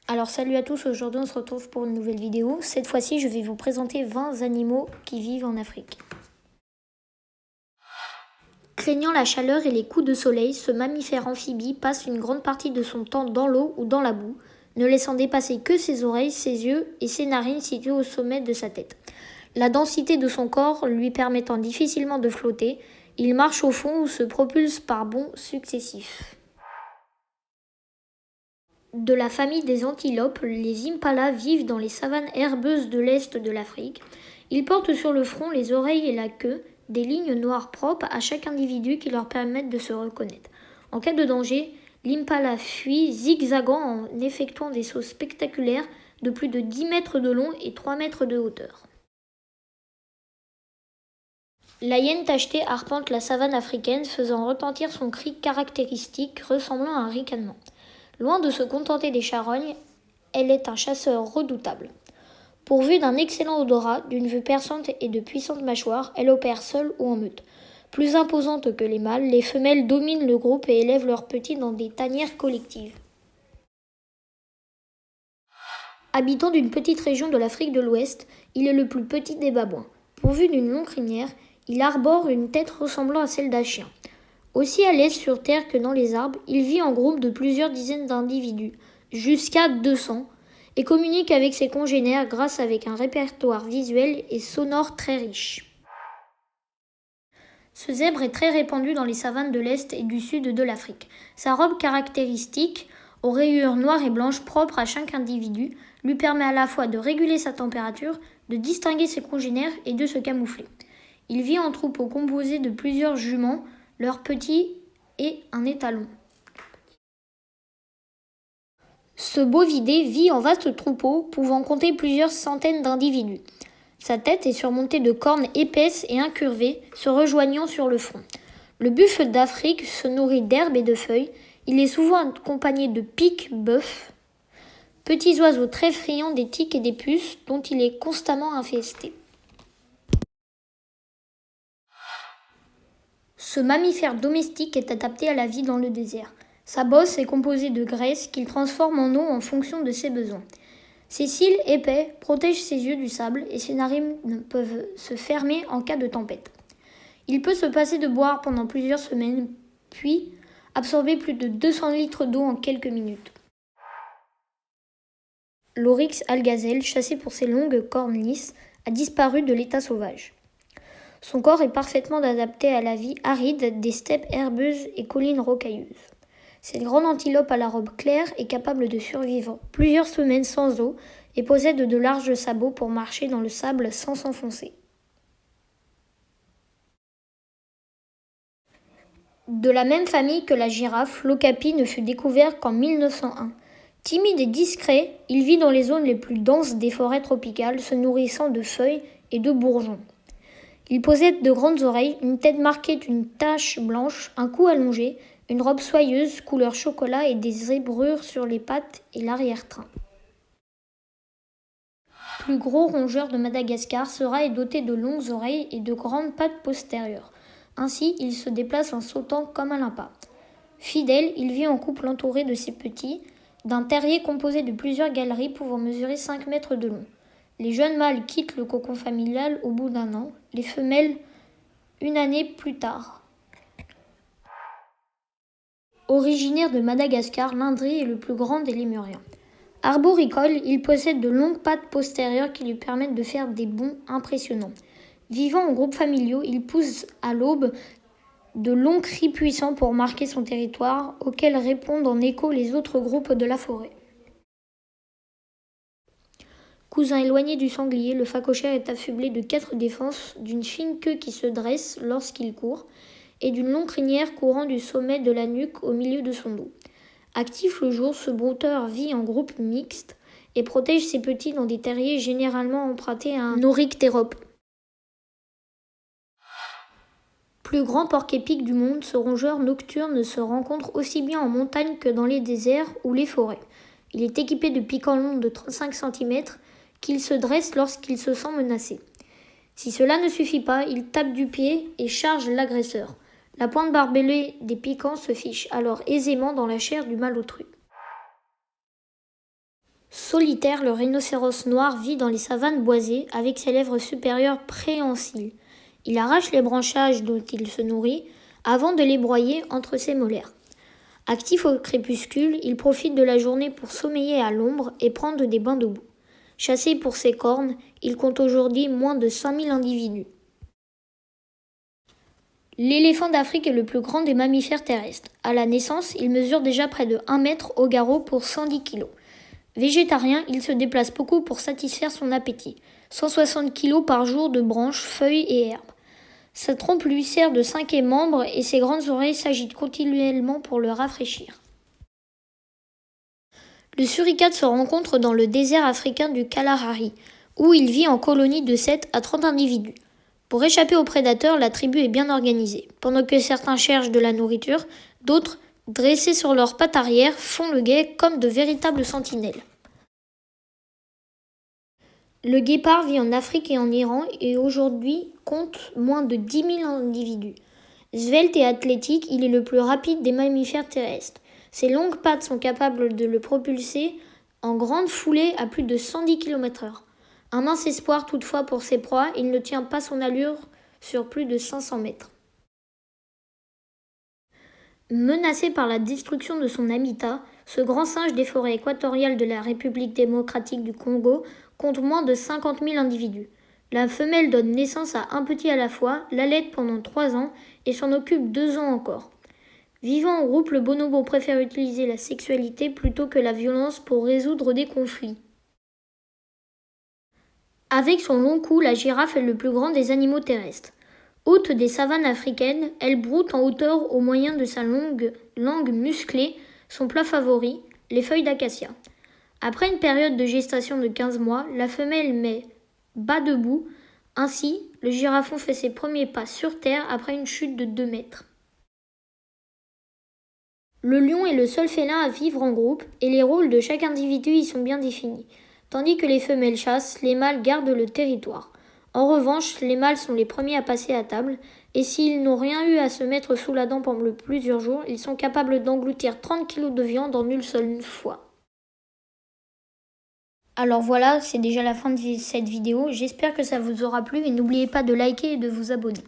Alors salut à tous, aujourd'hui on se retrouve pour une nouvelle vidéo. Cette fois-ci je vais vous présenter 20 animaux qui vivent en Afrique. Craignant la chaleur et les coups de soleil, ce mammifère amphibie passe une grande partie de son temps dans l'eau ou dans la boue, ne laissant dépasser que ses oreilles, ses yeux et ses narines situées au sommet de sa tête. La densité de son corps lui permettant difficilement de flotter, il marche au fond ou se propulse par bonds successifs. De la famille des antilopes, les impalas vivent dans les savanes herbeuses de l'est de l'Afrique. Ils portent sur le front, les oreilles et la queue des lignes noires propres à chaque individu qui leur permettent de se reconnaître. En cas de danger, l'impala fuit, zigzagant en effectuant des sauts spectaculaires de plus de 10 mètres de long et 3 mètres de hauteur. La hyène tachetée arpente la savane africaine, faisant retentir son cri caractéristique ressemblant à un ricanement. Loin de se contenter des charognes, elle est un chasseur redoutable. Pourvue d'un excellent odorat, d'une vue perçante et de puissantes mâchoires, elle opère seule ou en meute. Plus imposantes que les mâles, les femelles dominent le groupe et élèvent leurs petits dans des tanières collectives. Habitant d'une petite région de l'Afrique de l'Ouest, il est le plus petit des babouins. Pourvu d'une longue crinière, il arbore une tête ressemblant à celle d'un chien. Aussi à l'aise sur terre que dans les arbres, il vit en groupe de plusieurs dizaines d'individus, jusqu'à 200, et communique avec ses congénères grâce à un répertoire visuel et sonore très riche. Ce zèbre est très répandu dans les savanes de l'Est et du Sud de l'Afrique. Sa robe caractéristique, aux rayures noires et blanches propres à chaque individu, lui permet à la fois de réguler sa température, de distinguer ses congénères et de se camoufler. Il vit en troupeaux composés de plusieurs juments, leurs petits et un étalon. Ce bovidé vit en vastes troupeaux, pouvant compter plusieurs centaines d'individus. Sa tête est surmontée de cornes épaisses et incurvées, se rejoignant sur le front. Le buffle d'Afrique se nourrit d'herbes et de feuilles. Il est souvent accompagné de pique-bœufs, petits oiseaux très friands des tiques et des puces, dont il est constamment infesté. Ce mammifère domestique est adapté à la vie dans le désert. Sa bosse est composée de graisse qu'il transforme en eau en fonction de ses besoins. Ses cils épais protègent ses yeux du sable et ses narines peuvent se fermer en cas de tempête. Il peut se passer de boire pendant plusieurs semaines, puis absorber plus de 200 litres d'eau en quelques minutes. L'oryx algazelle, chassé pour ses longues cornes lisses, a disparu de l'état sauvage. Son corps est parfaitement adapté à la vie aride des steppes herbeuses et collines rocailleuses. Cette grande antilope à la robe claire est capable de survivre plusieurs semaines sans eau et possède de larges sabots pour marcher dans le sable sans s'enfoncer. De la même famille que la girafe, l'okapi ne fut découvert qu'en 1901. Timide et discret, il vit dans les zones les plus denses des forêts tropicales, se nourrissant de feuilles et de bourgeons. Il possède de grandes oreilles, une tête marquée d'une tache blanche, un cou allongé, une robe soyeuse couleur chocolat et des zébrures sur les pattes et l'arrière-train. Plus gros rongeur de Madagascar, ce rat est doté de longues oreilles et de grandes pattes postérieures. Ainsi, il se déplace en sautant comme un lapin. Fidèle, il vit en couple entouré de ses petits, d'un terrier composé de plusieurs galeries pouvant mesurer 5 mètres de long. Les jeunes mâles quittent le cocon familial au bout d'un an, les femelles une année plus tard. Originaire de Madagascar, l'Indri est le plus grand des lémuriens. Arboricole, il possède de longues pattes postérieures qui lui permettent de faire des bonds impressionnants. Vivant en groupes familiaux, il pousse à l'aube de longs cris puissants pour marquer son territoire, auxquels répondent en écho les autres groupes de la forêt. Cousin éloigné du sanglier, le phacochère est affublé de 4 défenses, d'une fine queue qui se dresse lorsqu'il court, et d'une longue crinière courant du sommet de la nuque au milieu de son dos. Actif le jour, ce brouteur vit en groupe mixte et protège ses petits dans des terriers généralement empruntés à un oryctérope. Plus grand porc-épic du monde, ce rongeur nocturne se rencontre aussi bien en montagne que dans les déserts ou les forêts. Il est équipé de piquants longs de 35 cm qu'il se dresse lorsqu'il se sent menacé. Si cela ne suffit pas, il tape du pied et charge l'agresseur. La pointe barbelée des piquants se fiche alors aisément dans la chair du malotru. Solitaire, le rhinocéros noir vit dans les savanes boisées avec ses lèvres supérieures préhensile. Il arrache les branchages dont il se nourrit avant de les broyer entre ses molaires. Actif au crépuscule, il profite de la journée pour sommeiller à l'ombre et prendre des bains de boue. Chassé pour ses cornes, il compte aujourd'hui moins de 5000 individus. L'éléphant d'Afrique est le plus grand des mammifères terrestres. À la naissance, il mesure déjà près de 1 mètre au garrot pour 110 kg. Végétarien, il se déplace beaucoup pour satisfaire son appétit. 160 kg par jour de branches, feuilles et herbes. Sa trompe lui sert de cinquième membre et ses grandes oreilles s'agitent continuellement pour le rafraîchir. Le suricate se rencontre dans le désert africain du Kalahari, où il vit en colonie de 7 à 30 individus. Pour échapper aux prédateurs, la tribu est bien organisée. Pendant que certains cherchent de la nourriture, d'autres, dressés sur leurs pattes arrière, font le guet comme de véritables sentinelles. Le guépard vit en Afrique et en Iran et aujourd'hui compte moins de 10 000 individus. Svelte et athlétique, il est le plus rapide des mammifères terrestres. Ses longues pattes sont capables de le propulser en grande foulée à plus de 110 km/h. Un mince espoir toutefois pour ses proies, il ne tient pas son allure sur plus de 500 mètres. Menacé par la destruction de son habitat, ce grand singe des forêts équatoriales de la République démocratique du Congo compte moins de 50 000 individus. La femelle donne naissance à un petit à la fois, l'allaite pendant 3 ans et s'en occupe 2 ans encore. Vivant en groupe, le bonobo préfère utiliser la sexualité plutôt que la violence pour résoudre des conflits. Avec son long cou, la girafe est le plus grand des animaux terrestres. Hôte des savanes africaines, elle broute en hauteur au moyen de sa longue langue musclée, son plat favori, les feuilles d'acacia. Après une période de gestation de 15 mois, la femelle met bas debout. Ainsi, le girafon fait ses premiers pas sur terre après une chute de 2 mètres. Le lion est le seul félin à vivre en groupe et les rôles de chaque individu y sont bien définis. Tandis que les femelles chassent, les mâles gardent le territoire. En revanche, les mâles sont les premiers à passer à table, et s'ils n'ont rien eu à se mettre sous la dent pendant plusieurs jours, ils sont capables d'engloutir 30 kg de viande en une seule fois. Alors voilà, c'est déjà la fin de cette vidéo. J'espère que ça vous aura plu et n'oubliez pas de liker et de vous abonner.